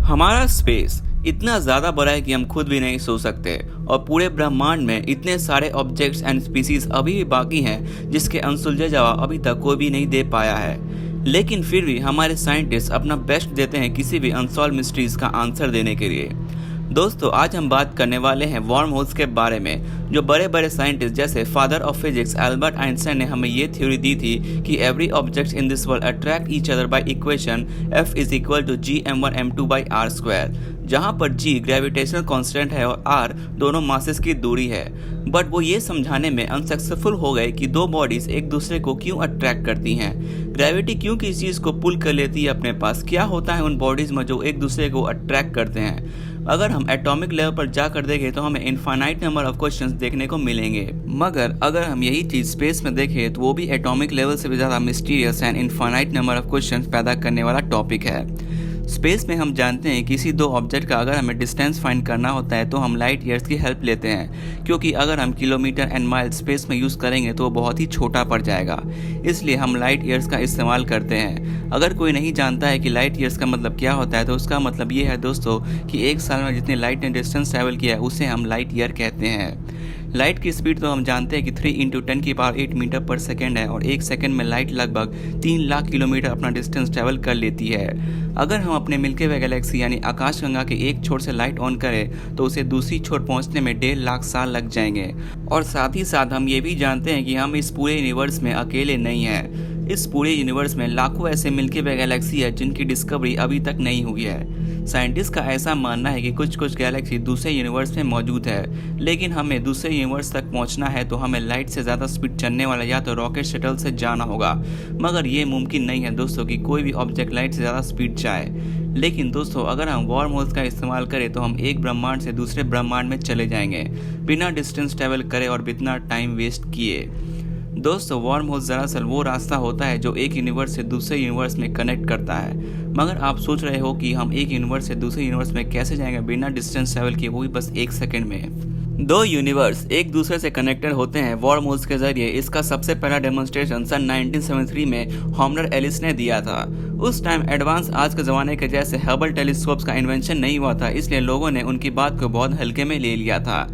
हमारा स्पेस इतना ज़्यादा बड़ा है कि हम खुद भी नहीं सोच सकते और पूरे ब्रह्मांड में इतने सारे ऑब्जेक्ट्स एंड स्पीसीज अभी भी बाकी हैं जिसके अनसुलझे जवाब अभी तक कोई भी नहीं दे पाया है। लेकिन फिर भी हमारे साइंटिस्ट अपना बेस्ट देते हैं किसी भी अनसॉल्व मिस्ट्रीज का आंसर देने के लिए। दोस्तों, आज हम बात करने वाले हैं वार्म होल्स के बारे में, जो बड़े बड़े साइंटिस्ट जैसे father of physics Albert Einstein ने हमें ये थ्योरी दी थी कि every object in this world attract each other by equation F is equal to Gm1m2/r², जहाँ पर G ग्रेविटेशनल कांस्टेंट है और R दोनों मासेस की दूरी है। बट वो ये समझाने में अनसक्सेसफुल हो गए कि दो बॉडीज एक दूसरे को क्यों अट्रैक्ट करती हैं, ग्रेविटी क्यों किसी चीज़ को पुल कर लेती है अपने पास, क्या होता है उन बॉडीज में जो एक दूसरे को अट्रैक्ट करते हैं। अगर हम एटॉमिक लेवल पर जाकर देखें तो हमें इनफाइनाइट नंबर ऑफ क्वेश्चंस देखने को मिलेंगे, मगर अगर हम यही चीज स्पेस में देखें तो वो भी एटॉमिक लेवल से भी ज़्यादा mysterious and infinite number of questions पैदा करने वाला टॉपिक है। स्पेस में हम जानते हैं किसी दो ऑब्जेक्ट का अगर हमें डिस्टेंस फाइंड करना होता है तो हम लाइट ईयर्स की हेल्प लेते हैं, क्योंकि अगर हम किलोमीटर एंड माइल स्पेस में यूज़ करेंगे तो वो बहुत ही छोटा पड़ जाएगा, इसलिए हम लाइट ईयर्स का इस्तेमाल करते हैं। अगर कोई नहीं जानता है कि लाइट ईयर्स का मतलब क्या होता है तो उसका मतलब ये है दोस्तों कि एक साल में जितनी लाइट ने डिस्टेंस ट्रैवल किया है उसे हम लाइट ईयर कहते हैं। लाइट की स्पीड तो हम जानते हैं कि 3 × 10⁸ मीटर पर सेकेंड है और एक सेकेंड में लाइट लगभग 3 लाख किलोमीटर अपना डिस्टेंस ट्रैवल कर लेती है। अगर हम अपने मिल्की वे गैलेक्सी यानी आकाशगंगा के एक छोर से लाइट ऑन करें तो उसे दूसरी छोर पहुंचने में 1.5 लाख साल लग जाएंगे। और साथ ही साथ हम ये भी जानते हैं कि हम इस पूरे यूनिवर्स में अकेले नहीं हैं। इस पूरे यूनिवर्स में लाखों ऐसे मिल्की वे गैलेक्सी है जिनकी डिस्कवरी अभी तक नहीं हुई है। साइंटिस्ट का ऐसा मानना है कि कुछ गैलेक्सी दूसरे यूनिवर्स में मौजूद है, लेकिन हमें दूसरे यूनिवर्स तक पहुंचना है तो हमें लाइट से ज़्यादा स्पीड चलने वाला या तो रॉकेट शटल से जाना होगा, मगर ये मुमकिन नहीं है दोस्तों कि कोई भी ऑब्जेक्ट लाइट से ज़्यादा स्पीड जाए। लेकिन दोस्तों, अगर हम वार्म होल्स का इस्तेमाल करें तो हम एक ब्रह्मांड से दूसरे ब्रह्मांड में चले जाएंगे बिना डिस्टेंस ट्रैवल करे और बिना टाइम वेस्ट किए। दोस्तों, वार्म होल दरअसल वो रास्ता होता है जो एक यूनिवर्स से दूसरे यूनिवर्स में कनेक्ट करता है। मगर आप सोच रहे हो कि हम एक यूनिवर्स से दूसरे यूनिवर्स में कैसे जाएंगे बिना डिस्टेंस ट्रैवल किए, वो भी बस 1 सेकंड में। दो यूनिवर्स एक दूसरे से कनेक्टेड होते हैं वार्म होल्स के जरिए। इसका सबसे पहला डेमोन्स्ट्रेशन सन 1973 में हॉर्नर एलिस ने दिया था। उस टाइम एडवांस आज के ज़माने के जैसे हबल टेलीस्कोप्स का इन्वेंशन नहीं हुआ था, इसलिए लोगों ने उनकी बात को बहुत हल्के में ले लिया था।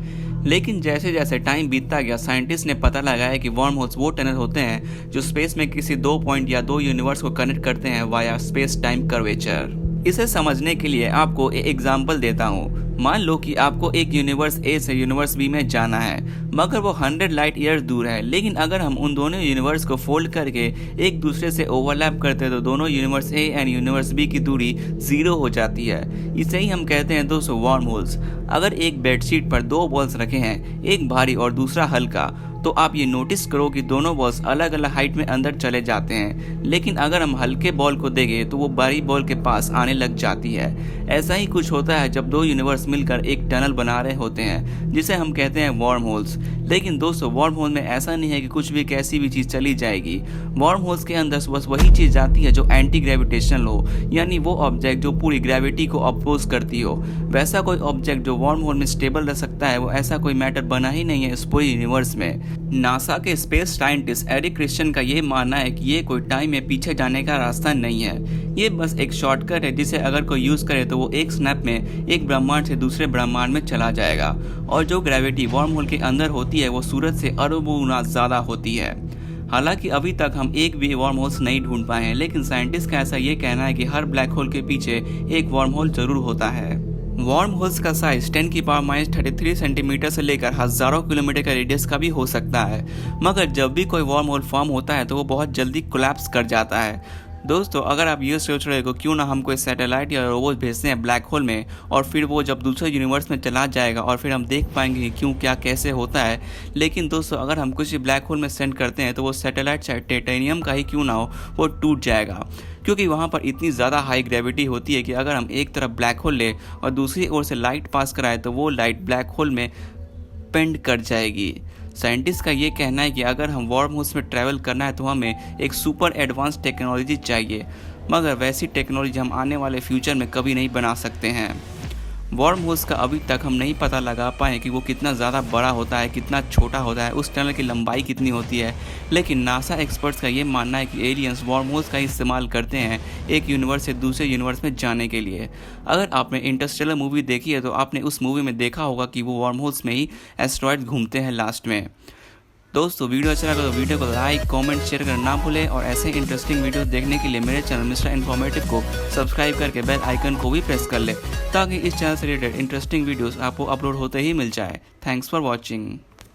लेकिन जैसे जैसे टाइम बीतता गया, साइंटिस्ट ने पता लगाया कि वार्म होल्स वो टनल होते हैं जो स्पेस में किसी दो पॉइंट या दो यूनिवर्स को कनेक्ट करते हैं वाया स्पेस टाइम कर्वेचर। इसे समझने के लिए आपको एक एग्जांपल देता हूँ। मान लो कि आपको एक यूनिवर्स ए से यूनिवर्स बी में जाना है, मगर वो 100 लाइट ईयर्स दूर है। लेकिन अगर हम उन दोनों यूनिवर्स को फोल्ड करके एक दूसरे से ओवरलैप करते हैं तो दोनों universe A and universe B की दूरी 0 हो जाती है। इसे ही हम कहते हैं दोस्तों वार्म होल्स। अगर एक बेडशीट पर 2 बॉल्स रखे हैं, एक भारी और दूसरा हल्का, तो आप ये नोटिस करो कि दोनों बॉल्स अलग अलग हाइट में अंदर चले जाते हैं। लेकिन अगर हम हल्के बॉल को देखें तो वो भारी बॉल के पास आने लग जाती है। ऐसा ही कुछ होता है जब दो यूनिवर्स मिलकर एक टनल बना रहे होते हैं जिसे हम कहते हैं वार्म होल्स। लेकिन दोस्तों, वार्म होल में ऐसा नहीं है कि कुछ भी कैसी भी चीज़ चली जाएगी। वार्म होल्स के अंदर बस वही चीज़ जाती है जो एंटी ग्रेविटेशनल हो, यानी वो ऑब्जेक्ट जो पूरी ग्रेविटी को अपोज करती हो। वैसा कोई ऑब्जेक्ट जो वार्म होल में स्टेबल रह सकता है, वो ऐसा कोई मैटर बना ही नहीं है इस पूरे यूनिवर्स में। नासा के स्पेस साइंटिस्ट एरिक क्रिश्चियन का ये मानना है कि ये कोई टाइम में पीछे जाने का रास्ता नहीं है, ये बस एक शॉर्टकट है जिसे अगर कोई यूज़ करे तो वो एक स्नैप में एक ब्रह्मांड से दूसरे ब्रह्मांड में चला जाएगा। और जो ग्रेविटी वार्म होल के अंदर होती है वो सूरज से अरबों गुना ज़्यादा होती है। हालांकि अभी तक हम एक भी वार्म होल्स नहीं ढूंढ पाए हैं, लेकिन साइंटिस्ट का ऐसा ये कहना है कि हर ब्लैक होल के पीछे एक वार्म होल जरूर होता है। वार्म होल्स का साइज 10⁻³ सेंटीमीटर से लेकर हजारों किलोमीटर का रेडियस का भी हो सकता है, मगर जब भी कोई वार्म होल फॉर्म होता है तो वो बहुत जल्दी कोलैप्स कर जाता है। दोस्तों, अगर आप ये सोच रहे हो क्यों ना हम कोई सैटेलाइट या रोबोट भेजते हैं ब्लैक होल में और फिर वो जब दूसरे यूनिवर्स में चला जाएगा और फिर हम देख पाएंगे कि क्यों क्या कैसे होता है। लेकिन दोस्तों, अगर हम कुछ ब्लैक होल में सेंड करते हैं तो वो सैटेलाइट चाहे टाइटेनियम का ही क्यों ना हो, वो टूट जाएगा, क्योंकि वहाँ पर इतनी ज़्यादा हाई ग्रेविटी होती है कि अगर हम एक तरफ ब्लैक होल ले और दूसरी ओर से लाइट पास कराए तो वो लाइट ब्लैक होल में पेंड कर जाएगी। साइंटिस्ट का ये कहना है कि अगर हम वार्म होल्स में ट्रैवल करना है तो हमें एक सुपर एडवांस टेक्नोलॉजी चाहिए, मगर वैसी टेक्नोलॉजी हम आने वाले फ्यूचर में कभी नहीं बना सकते हैं। वार्म होल्स का अभी तक हम नहीं पता लगा पाए कि वो कितना ज़्यादा बड़ा होता है, कितना छोटा होता है, उस टनल की लंबाई कितनी होती है, लेकिन नासा एक्सपर्ट्स का ये मानना है कि एलियंस वार्म होल्स का इस्तेमाल करते हैं एक यूनिवर्स से दूसरे यूनिवर्स में जाने के लिए। अगर आपने इंटरस्टेलर मूवी देखी है तो आपने उस मूवी में देखा होगा कि वो वार्म होल्स में ही एस्ट्रॉयड घूमते हैं लास्ट में। दोस्तों वीडियो अच्छा लगा तो वीडियो को लाइक, कमेंट, शेयर करना ना भूलें और ऐसे इंटरेस्टिंग वीडियो देखने के लिए मेरे चैनल मिस्टर इन्फॉर्मेटिव को सब्सक्राइब करके बेल आइकन को भी प्रेस कर लें ताकि इस चैनल से रिलेटेड इंटरेस्टिंग वीडियोस आपको अपलोड होते ही मिल जाए। Thanks for watching.